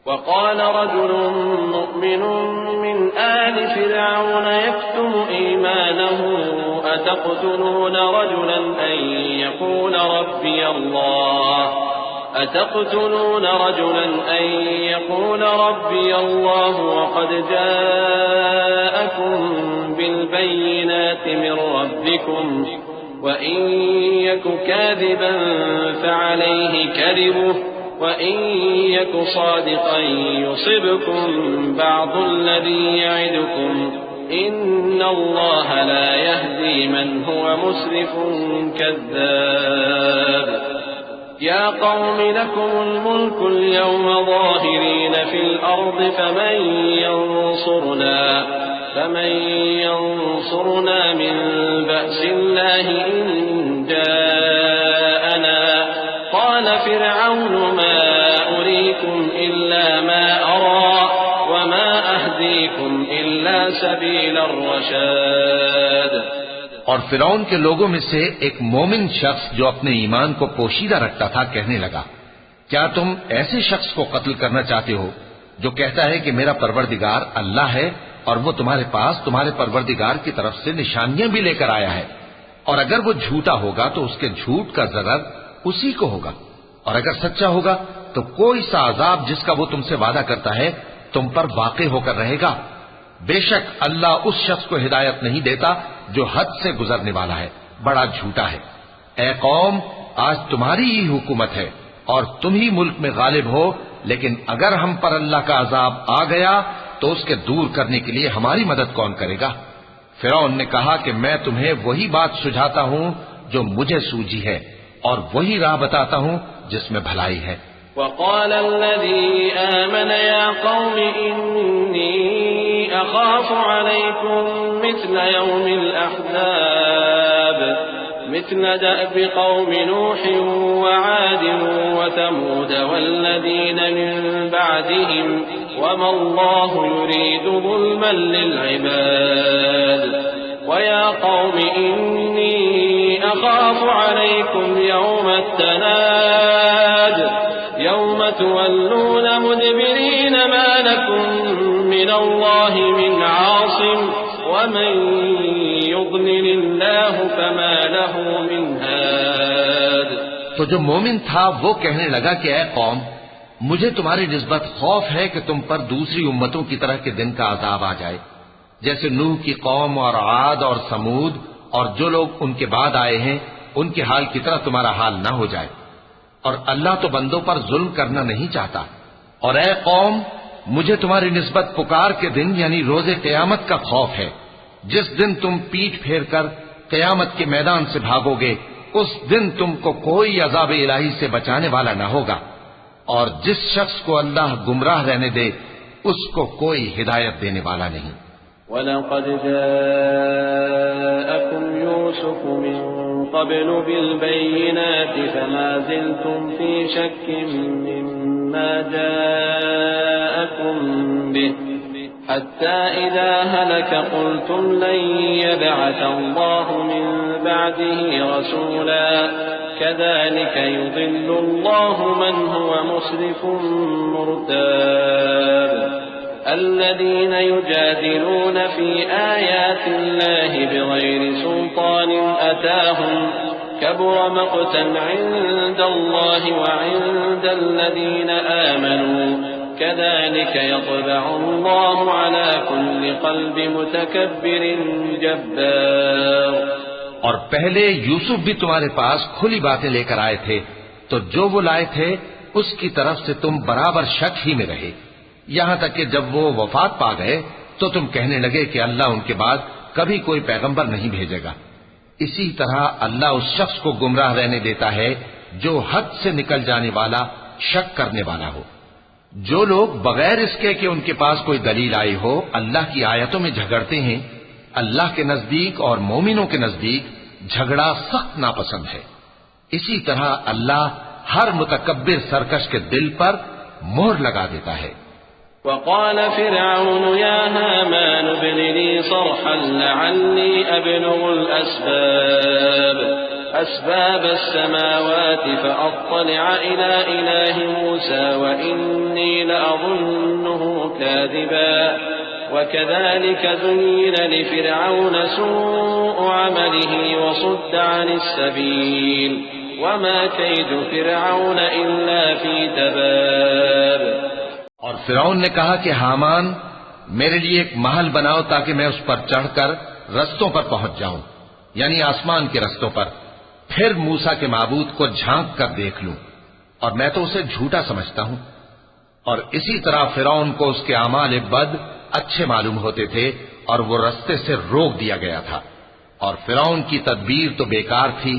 وقال رجل مؤمن من آل فرعون يكتم إيمانه أتقتلون رجلا أن يقول ربي الله وقد جاءكم بالبينات من ربكم وإن يك كاذبا فعليه كذبه وإن يك صادقا يصبكم بعض الذي يعدكم إن الله لا يهدي من هو مسرف كذاب يا قوم لكم الملك اليوم ظاهرين في الأرض فمن ينصرنا من بأس الله إن جاءنا قال فرعون ما أريكم إلا ما أرى وما أهديكم إلا سبيل الرشاد. اور فرعون کے لوگوں میں سے ایک مومن شخص جو اپنے ایمان کو پوشیدہ رکھتا تھا کہنے لگا، کیا تم ایسے شخص کو قتل کرنا چاہتے ہو جو کہتا ہے کہ میرا پروردگار اللہ ہے اور وہ تمہارے پاس تمہارے پروردگار کی طرف سے نشانیاں بھی لے کر آیا ہے، اور اگر وہ جھوٹا ہوگا تو اس کے جھوٹ کا ضرر اسی کو ہوگا، اور اگر سچا ہوگا تو کوئی سا عذاب جس کا وہ تم سے وعدہ کرتا ہے تم پر واقع ہو کر رہے گا. بے شک اللہ اس شخص کو ہدایت نہیں دیتا جو حد سے گزرنے والا ہے، بڑا جھوٹا ہے. اے قوم، آج تمہاری ہی حکومت ہے اور تم ہی ملک میں غالب ہو، لیکن اگر ہم پر اللہ کا عذاب آ گیا تو اس کے دور کرنے کے لیے ہماری مدد کون کرے گا؟ فرعون نے کہا کہ میں تمہیں وہی بات سجھاتا ہوں جو مجھے سوجھی ہے اور وہی راہ بتاتا ہوں جس میں بھلائی ہے. وقال الذي آمن يا قوم إني أخاف عليكم مثل يوم الأحزاب مثل دأب قوم نوح وعاد وثمود والذين من بعدهم وما الله يريد ظلما للعباد ويا قوم إني أخاف عليكم يوم التناد يوم تولون مدبرين ما لكم من الله من عاصم ومن يضلل الله فما له من هاد. تو جو مومن تھا وہ کہنے لگا کہ اے قوم، مجھے تمہاری نسبت خوف ہے کہ تم پر دوسری امتوں کی طرح کے دن کا عذاب آ جائے، جیسے نوح کی قوم اور عاد اور سمود اور جو لوگ ان کے بعد آئے ہیں ان کے حال کی طرح تمہارا حال نہ ہو جائے. اور اللہ تو بندوں پر ظلم کرنا نہیں چاہتا. اور اے قوم، مجھے تمہاری نسبت پکار کے دن یعنی روز قیامت کا خوف ہے، جس دن تم پیٹ پھیر کر قیامت کے میدان سے بھاگو گے، اس دن تم کو کوئی عذاب الہی سے بچانے والا نہ ہوگا، اور جس شخص کو اللہ گمراہ رہنے دے اس کو کوئی ہدایت دینے والا نہیں. وَلَقَدْ جَاءَكُمْ يُوسُفُ مِنْ قبل بالبينات فما زلتم في شك مما جاءكم به حتى إذا هلك قلتم لن يبعث الله من بعده رسولا كذلك يضل الله من هو مسرف مرتاب. الذين يجادلون في آيات الله بغير سلطان أتاهم كبر مقتا عند الله وعند الذين آمنوا كذلك يطبع الله على كل قلب متكبر جبار. اور پہلے یوسف بھی تمہارے پاس کھلی باتیں لے کر آئے تھے، تو جو وہ لائے تھے اس کی طرف سے تم برابر شک ہی میں رہے، یہاں تک کہ جب وہ وفات پا گئے تو تم کہنے لگے کہ اللہ ان کے بعد کبھی کوئی پیغمبر نہیں بھیجے گا. اسی طرح اللہ اس شخص کو گمراہ رہنے دیتا ہے جو حد سے نکل جانے والا، شک کرنے والا ہو. جو لوگ بغیر اس کے کہ ان کے پاس کوئی دلیل آئی ہو اللہ کی آیتوں میں جھگڑتے ہیں، اللہ کے نزدیک اور مومنوں کے نزدیک جھگڑا سخت ناپسند ہے. اسی طرح اللہ ہر متکبر سرکش کے دل پر مہر لگا دیتا ہے. وقال فرعون يا هامان ابن لي صرحا لعلي أبلغ الأسباب أسباب السماوات فأطلع إلى إله موسى وإني لأظنه كاذبا وكذلك زين لفرعون سوء عمله وصد عن السبيل وما كيد فرعون إلا في تباب. اور فرعون نے کہا کہ حامان میرے لیے ایک محل بناؤ تاکہ میں اس پر چڑھ کر رستوں پر پہنچ جاؤں، یعنی آسمان کے رستوں پر، پھر موسیٰ کے معبود کو جھانک کر دیکھ لوں، اور میں تو اسے جھوٹا سمجھتا ہوں. اور اسی طرح فرعون کو اس کے اعمال بد اچھے معلوم ہوتے تھے اور وہ رستے سے روک دیا گیا تھا، اور فرعون کی تدبیر تو بیکار تھی